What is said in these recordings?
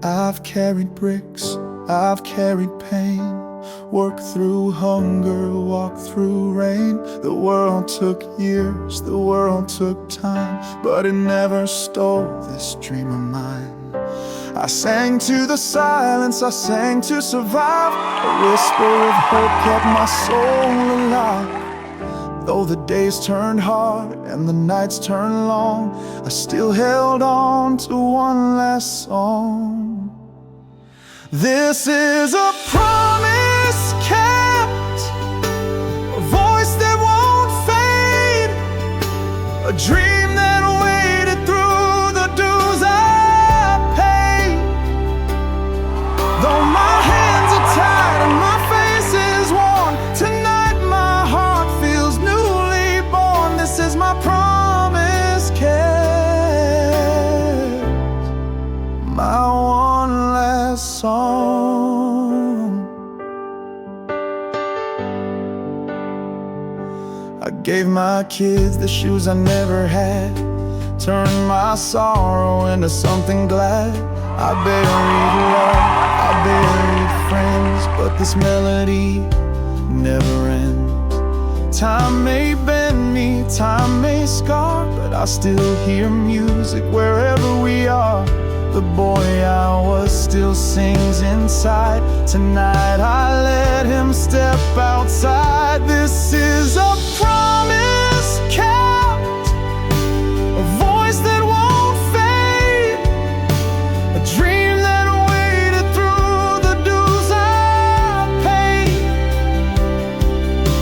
I've carried bricks, I've carried pain, worked through hunger, walked through rain. The world took years, the world took time, but it never stole this dream of mine. I sang to the silence, I sang to survive. A whisper of hope kept my soul alive. Though the days turned hard and the nights turned long, I still held on to one last song. This is a promise kept, a voice that won't fade, a dream that waited through the dues I paid. Though my hands are tied and my face is worn, tonight my heart feels newly born. This is my promise kept, my one last song. I gave my kids the shoes I never had, turned my sorrow into something glad. I buried love, I buried friends, but this melody never ends. Time may bend me, time may scar, but I still hear music wherever we are. The boy I was still sings inside. Tonight I let him step outside. This is a promise kept, a voice that won't fade, a dream that waited through the dues I paid.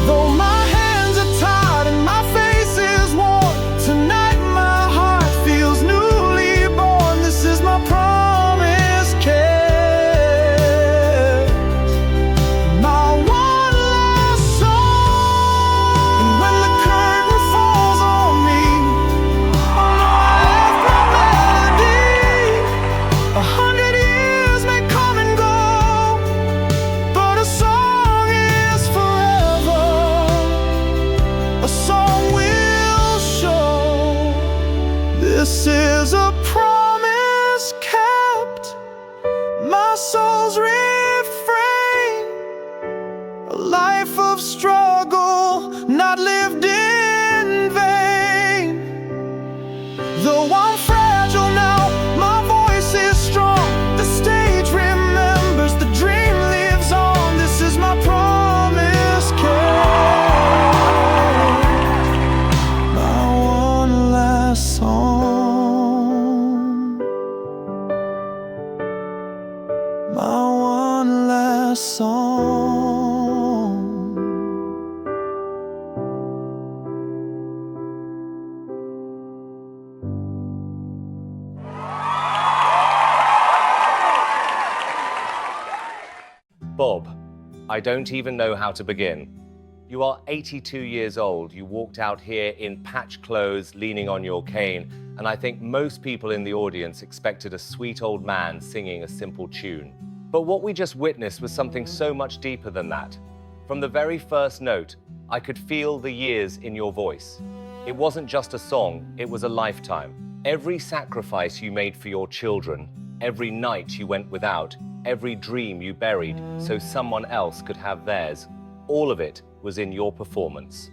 Though my hands are tied and my face is worn, tonight my heart feels newly born. This is my promise kept, my one last song. And when the curtain falls on me, I know I left my melody. 100 years may come and go, but a song is forever. A song will show. This is a promise kept, my soul's refrain. A life of struggle, not lived in vain. Though I'm fragile now, my voice is strong. The stage remembers, the dream lives on. This is my promise kept, my one last song, my one last song. Bob, I don't even know how to begin. You are 82 years old. You walked out here in patch clothes, leaning on your cane, and I think most people in the audience expected a sweet old man singing a simple tune. But what we just witnessed was something so much deeper than that. From the very first note, I could feel the years in your voice. It wasn't just a song, it was a lifetime. Every sacrifice you made for your children, every night you went without, every dream you buried so someone else could have theirs, all of it was in your performance.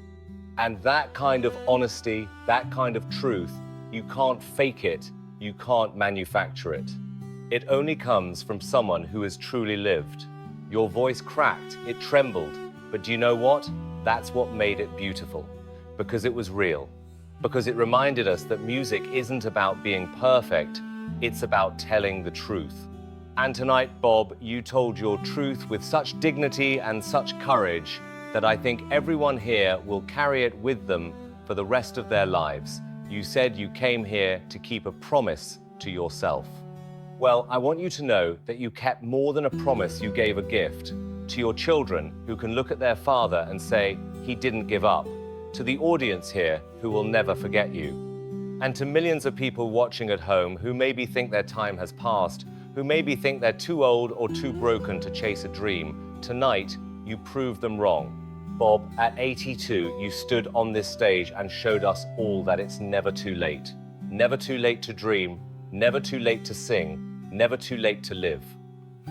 And that kind of honesty, that kind of truth, you can't fake it, you can't manufacture it. It only comes from someone who has truly lived. Your voice cracked, it trembled, but do you know what? That's what made it beautiful, because it was real, because it reminded us that music isn't about being perfect, it's about telling the truth. And tonight, Bob, you told your truth with such dignity and such courage that I think everyone here will carry it with them for the rest of their lives. You said you came here to keep a promise to yourself. Well, I want you to know that you kept more than a promise, you gave a gift to your children who can look at their father and say, he didn't give up, to the audience here who will never forget you, and to millions of people watching at home who maybe think their time has passed, who maybe think they're too old or too broken to chase a dream. Tonight, you proved them wrong. Bob, at 82, you stood on this stage and showed us all that it's never too late. Never too late to dream, never too late to sing, Never Too Late to Live.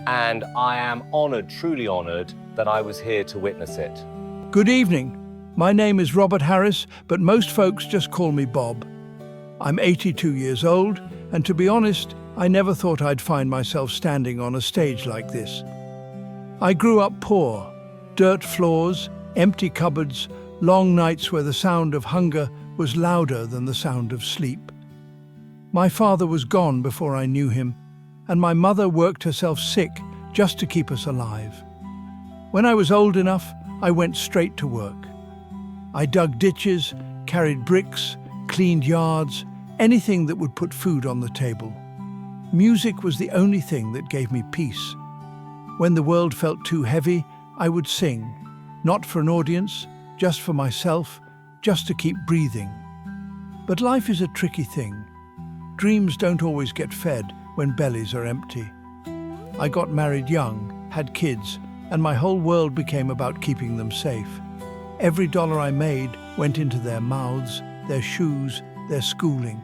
And I am honored, truly honored, that I was here to witness it. Good evening. My name is Robert Harris, but most folks just call me Bob. I'm 82 years old, and to be honest, I never thought I'd find myself standing on a stage like this. I grew up poor. Dirt floors, empty cupboards, long nights where the sound of hunger was louder than the sound of sleep. My father was gone before I knew him, and my mother worked herself sick just to keep us alive. When I was old enough, I went straight to work. I dug ditches, carried bricks, cleaned yards, anything that would put food on the table. Music was the only thing that gave me peace. When the world felt too heavy, I would sing, not for an audience, just for myself, just to keep breathing. But life is a tricky thing. Dreams don't always get fed when bellies are empty. I got married young, had kids, and my whole world became about keeping them safe. Every dollar I made went into their mouths, their shoes, their schooling.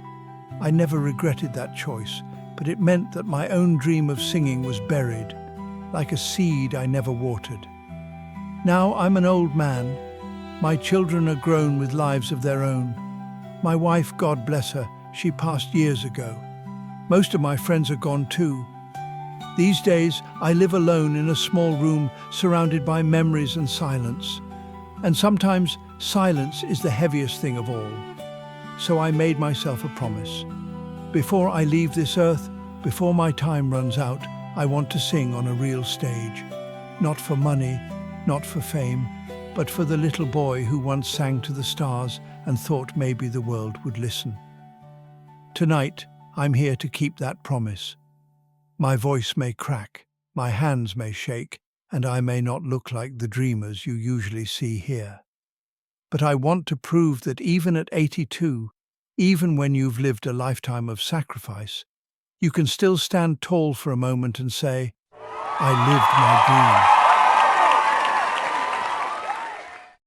I never regretted that choice, but it meant that my own dream of singing was buried, like a seed I never watered. Now I'm an old man. My children are grown with lives of their own. My wife, God bless her, she passed years ago. Most of my friends are gone too. These days, I live alone in a small room surrounded by memories and silence. And sometimes, silence is the heaviest thing of all. So I made myself a promise. Before I leave this earth, before my time runs out, I want to sing on a real stage. Not for money, not for fame, but for the little boy who once sang to the stars and thought maybe the world would listen. Tonight, I'm here to keep that promise. My voice may crack, my hands may shake, and I may not look like the dreamers you usually see here. But I want to prove that even at 82, even when you've lived a lifetime of sacrifice, you can still stand tall for a moment and say, I lived my dream.